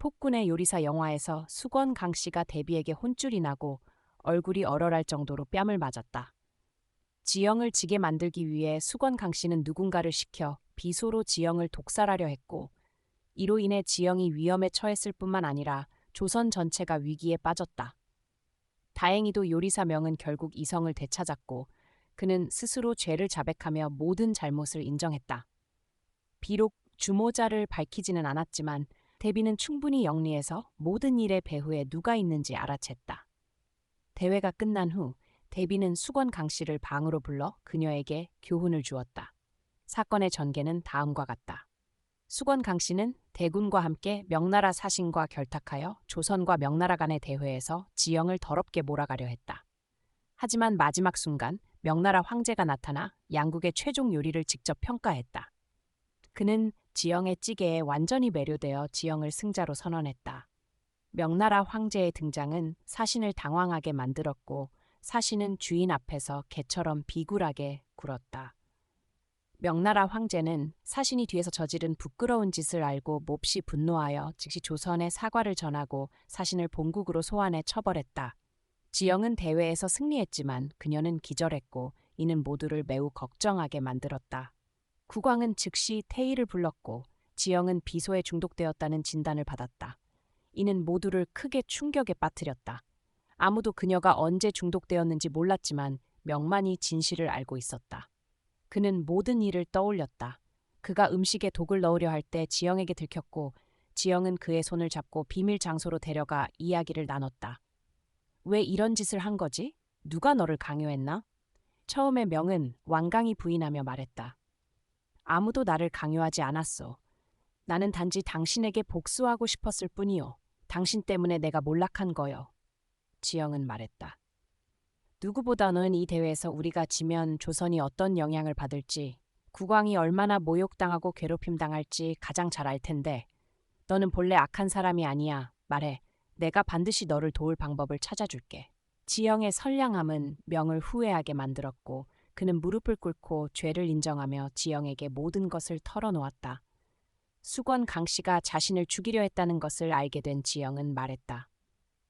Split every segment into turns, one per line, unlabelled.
폭군의 요리사 영화에서 수건 강 씨가 대비에게 혼쭐이 나고 얼굴이 얼얼할 정도로 뺨을 맞았다. 지영을 지게 만들기 위해 수건 강 씨는 누군가를 시켜 비소로 지영을 독살하려 했고, 이로 인해 지영이 위험에 처했을 뿐만 아니라 조선 전체가 위기에 빠졌다. 다행히도 요리사 명은 결국 이성을 되찾았고, 그는 스스로 죄를 자백하며 모든 잘못을 인정했다. 비록 주모자를 밝히지는 않았지만 대비는 충분히 영리해서 모든 일의 배후에 누가 있는지 알아챘다. 대회가 끝난 후 대비는 수건 강 씨를 방으로 불러 그녀에게 교훈을 주었다. 사건의 전개는 다음과 같다. 수건 강 씨는 대군과 함께 명나라 사신과 결탁하여 조선과 명나라 간의 대회에서 지영을 더럽게 몰아가려 했다. 하지만 마지막 순간 명나라 황제가 나타나 양국의 최종 요리를 직접 평가했다. 그는 지영의 찌개에 완전히 매료되어 지영을 승자로 선언했다. 명나라 황제의 등장은 사신을 당황하게 만들었고, 사신은 주인 앞에서 개처럼 비굴하게 굴었다. 명나라 황제는 사신이 뒤에서 저지른 부끄러운 짓을 알고 몹시 분노하여 즉시 조선에 사과를 전하고 사신을 본국으로 소환해 처벌했다. 지영은 대회에서 승리했지만 그녀는 기절했고, 이는 모두를 매우 걱정하게 만들었다. 국왕은 즉시 태의를 불렀고 지영은 비소에 중독되었다는 진단을 받았다. 이는 모두를 크게 충격에 빠뜨렸다. 아무도 그녀가 언제 중독되었는지 몰랐지만 명만이 진실을 알고 있었다. 그는 모든 일을 떠올렸다. 그가 음식에 독을 넣으려 할 때 지영에게 들켰고, 지영은 그의 손을 잡고 비밀 장소로 데려가 이야기를 나눴다. 왜 이런 짓을 한 거지? 누가 너를 강요했나? 처음에 명은 완강히 부인하며 말했다. 아무도 나를 강요하지 않았소. 나는 단지 당신에게 복수하고 싶었을 뿐이요. 당신 때문에 내가 몰락한 거요. 지영은 말했다. 누구보다는 이 대회에서 우리가 지면 조선이 어떤 영향을 받을지, 국왕이 얼마나 모욕당하고 괴롭힘 당할지 가장 잘 알 텐데, 너는 본래 악한 사람이 아니야. 말해. 내가 반드시 너를 도울 방법을 찾아줄게. 지영의 선량함은 명을 후회하게 만들었고, 그는 무릎을 꿇고 죄를 인정하며 지영에게 모든 것을 털어놓았다. 수건 강 씨가 자신을 죽이려 했다는 것을 알게 된 지영은 말했다.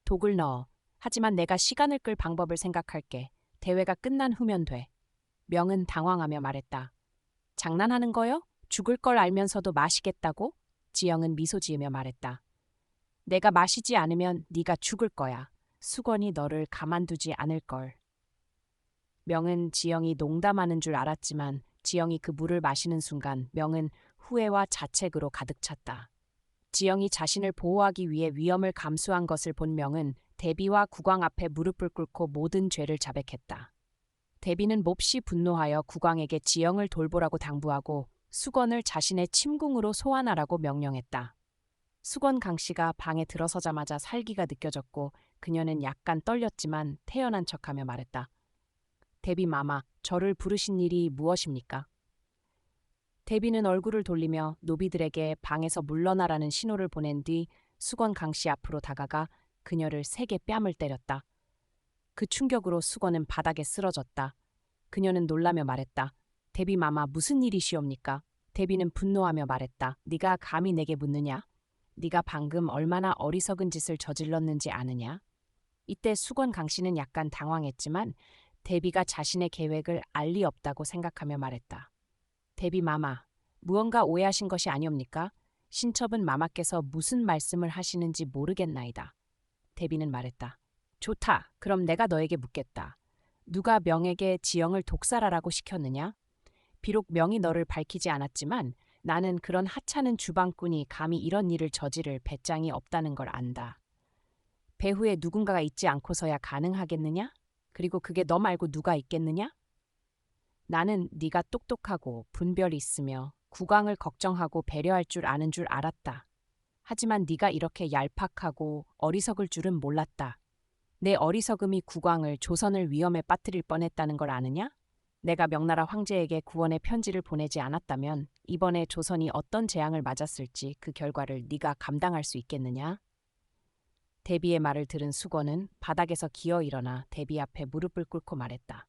독을 넣어. 하지만 내가 시간을 끌 방법을 생각할게. 대회가 끝난 후면 돼. 명은 당황하며 말했다. 장난하는 거요? 죽을 걸 알면서도 마시겠다고? 지영은 미소 지으며 말했다. 내가 마시지 않으면 네가 죽을 거야. 수건이 너를 가만두지 않을 걸. 명은 지영이 농담하는 줄 알았지만 지영이 그 물을 마시는 순간 명은 후회와 자책으로 가득 찼다. 지영이 자신을 보호하기 위해 위험을 감수한 것을 본 명은 대비와 국왕 앞에 무릎을 꿇고 모든 죄를 자백했다. 대비는 몹시 분노하여 국왕에게 지영을 돌보라고 당부하고 수건을 자신의 침궁으로 소환하라고 명령했다. 수건 강 씨가 방에 들어서자마자 살기가 느껴졌고 그녀는 약간 떨렸지만 태연한 척하며 말했다. 대비 마마, 저를 부르신 일이 무엇입니까? 대비는 얼굴을 돌리며 노비들에게 방에서 물러나라는 신호를 보낸 뒤 수건 강 씨 앞으로 다가가 그녀를 세게 뺨을 때렸다. 그 충격으로 수건은 바닥에 쓰러졌다. 그녀는 놀라며 말했다. 대비 마마, 무슨 일이시옵니까? 대비는 분노하며 말했다. 네가 감히 내게 묻느냐? 네가 방금 얼마나 어리석은 짓을 저질렀는지 아느냐? 이때 수건 강 씨는 약간 당황했지만 대비가 자신의 계획을 알 리 없다고 생각하며 말했다. 대비 마마, 무언가 오해하신 것이 아니옵니까? 신첩은 마마께서 무슨 말씀을 하시는지 모르겠나이다. 대비는 말했다. 좋다. 그럼 내가 너에게 묻겠다. 누가 명에게 지영을 독살하라고 시켰느냐? 비록 명이 너를 밝히지 않았지만 나는 그런 하찮은 주방꾼이 감히 이런 일을 저지를 배짱이 없다는 걸 안다. 배후에 누군가가 있지 않고서야 가능하겠느냐? 그리고 그게 너 말고 누가 있겠느냐? 나는 네가 똑똑하고 분별이 있으며 국왕을 걱정하고 배려할 줄 아는 줄 알았다. 하지만 네가 이렇게 얄팍하고 어리석을 줄은 몰랐다. 내 어리석음이 국왕을 조선을 위험에 빠뜨릴 뻔했다는 걸 아느냐? 내가 명나라 황제에게 구원의 편지를 보내지 않았다면 이번에 조선이 어떤 재앙을 맞았을지 그 결과를 네가 감당할 수 있겠느냐? 대비의 말을 들은 수건은 바닥에서 기어 일어나 대비 앞에 무릎을 꿇고 말했다.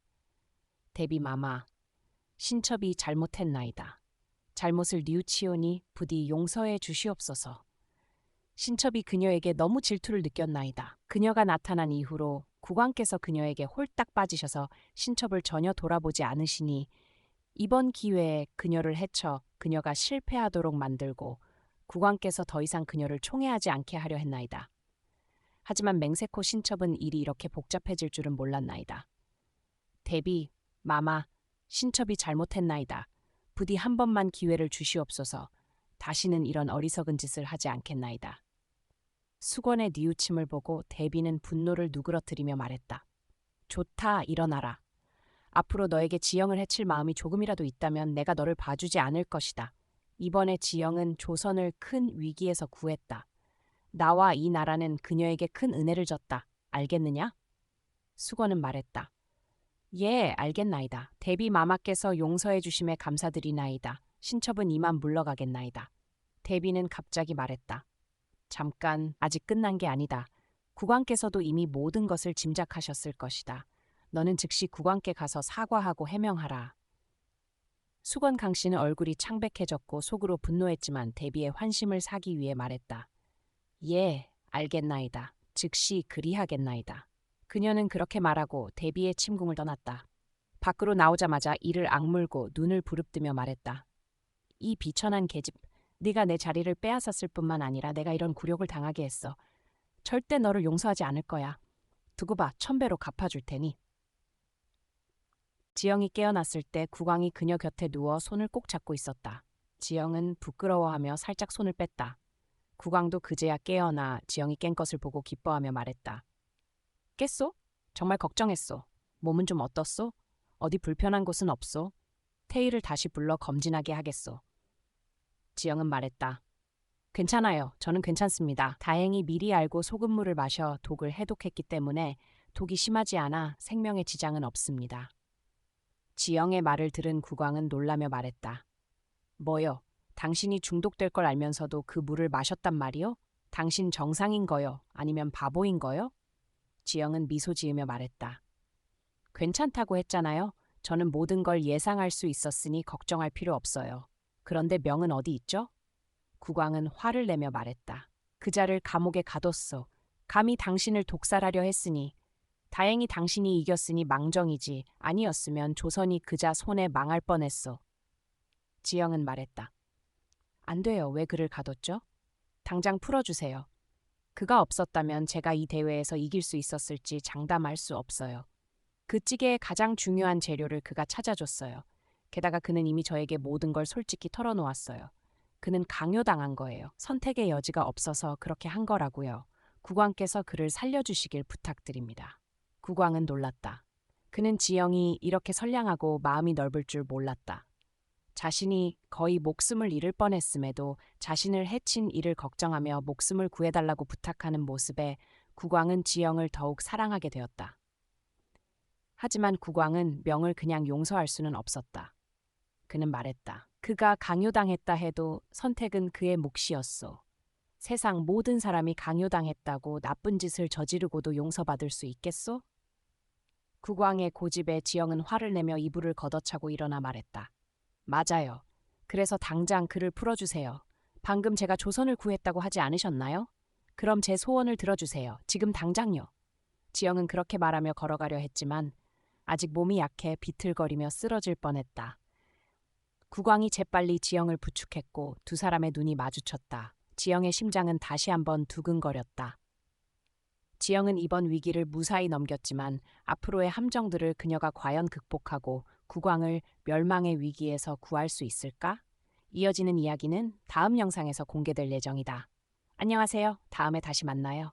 대비 마마, 신첩이 잘못했나이다. 잘못을 뉘우치오니 부디 용서해 주시옵소서. 신첩이 그녀에게 너무 질투를 느꼈나이다. 그녀가 나타난 이후로 국왕께서 그녀에게 홀딱 빠지셔서 신첩을 전혀 돌아보지 않으시니 이번 기회에 그녀를 해쳐 그녀가 실패하도록 만들고 국왕께서 더 이상 그녀를 총애하지 않게 하려 했나이다. 하지만 맹세코 신첩은 일이 이렇게 복잡해질 줄은 몰랐나이다. 대비, 마마, 신첩이 잘못했나이다. 부디 한 번만 기회를 주시옵소서. 다시는 이런 어리석은 짓을 하지 않겠나이다. 수건의 뉘우침을 보고 대비는 분노를 누그러뜨리며 말했다. 좋다, 일어나라. 앞으로 너에게 지영을 해칠 마음이 조금이라도 있다면 내가 너를 봐주지 않을 것이다. 이번에 지영은 조선을 큰 위기에서 구했다. 나와 이 나라는 그녀에게 큰 은혜를 줬다. 알겠느냐? 수건은 말했다. 예, 알겠나이다. 대비 마마께서 용서해 주심에 감사드리나이다. 신첩은 이만 물러가겠나이다. 대비는 갑자기 말했다. 잠깐, 아직 끝난 게 아니다. 국왕께서도 이미 모든 것을 짐작하셨을 것이다. 너는 즉시 국왕께 가서 사과하고 해명하라. 수건 강씨는 얼굴이 창백해졌고 속으로 분노했지만 대비의 환심을 사기 위해 말했다. 예, 알겠나이다. 즉시 그리하겠나이다. 그녀는 그렇게 말하고 대비의 침궁을 떠났다. 밖으로 나오자마자 이를 악물고 눈을 부릅뜨며 말했다. 이 비천한 계집, 네가 내 자리를 빼앗았을 뿐만 아니라 내가 이런 굴욕을 당하게 했어. 절대 너를 용서하지 않을 거야. 두고 봐, 1000배로 갚아줄 테니. 지영이 깨어났을 때 국왕이 그녀 곁에 누워 손을 꼭 잡고 있었다. 지영은 부끄러워하며 살짝 손을 뺐다. 국왕도 그제야 깨어나 지영이 깬 것을 보고 기뻐하며 말했다. 깼소? 정말 걱정했소. 몸은 좀 어떻소? 어디 불편한 곳은 없소? 태희를 다시 불러 검진하게 하겠소. 지영은 말했다. 괜찮아요. 저는 괜찮습니다. 다행히 미리 알고 소금물을 마셔 독을 해독했기 때문에 독이 심하지 않아 생명에 지장은 없습니다. 지영의 말을 들은 국왕은 놀라며 말했다. 뭐요? 당신이 중독될 걸 알면서도 그 물을 마셨단 말이요? 당신 정상인 거요? 아니면 바보인 거요? 지영은 미소 지으며 말했다. 괜찮다고 했잖아요. 저는 모든 걸 예상할 수 있었으니 걱정할 필요 없어요. 그런데 명은 어디 있죠? 국왕은 화를 내며 말했다. 그자를 감옥에 가뒀소. 감히 당신을 독살하려 했으니. 다행히 당신이 이겼으니 망정이지. 아니었으면 조선이 그자 손에 망할 뻔했소. 지영은 말했다. 안 돼요. 왜 그를 가뒀죠? 당장 풀어주세요. 그가 없었다면 제가 이 대회에서 이길 수 있었을지 장담할 수 없어요. 그 찌개의 가장 중요한 재료를 그가 찾아줬어요. 게다가 그는 이미 저에게 모든 걸 솔직히 털어놓았어요. 그는 강요당한 거예요. 선택의 여지가 없어서 그렇게 한 거라고요. 국왕께서 그를 살려주시길 부탁드립니다. 국왕은 놀랐다. 그는 지영이 이렇게 선량하고 마음이 넓을 줄 몰랐다. 자신이 거의 목숨을 잃을 뻔했음에도 자신을 해친 이를 걱정하며 목숨을 구해달라고 부탁하는 모습에 국왕은 지영을 더욱 사랑하게 되었다. 하지만 국왕은 명을 그냥 용서할 수는 없었다. 그는 말했다. 그가 강요당했다 해도 선택은 그의 몫이었소. 세상 모든 사람이 강요당했다고 나쁜 짓을 저지르고도 용서받을 수 있겠소? 국왕의 고집에 지영은 화를 내며 이불을 걷어차고 일어나 말했다. 맞아요. 그래서 당장 그를 풀어주세요. 방금 제가 조선을 구했다고 하지 않으셨나요? 그럼 제 소원을 들어주세요. 지금 당장요. 지영은 그렇게 말하며 걸어가려 했지만 아직 몸이 약해 비틀거리며 쓰러질 뻔했다. 국왕이 재빨리 지영을 부축했고 두 사람의 눈이 마주쳤다. 지영의 심장은 다시 한번 두근거렸다. 지영은 이번 위기를 무사히 넘겼지만 앞으로의 함정들을 그녀가 과연 극복하고 국왕을 멸망의 위기에서 구할 수 있을까? 이어지는 이야기는 다음 영상에서 공개될 예정이다. 안녕하세요. 다음에 다시 만나요.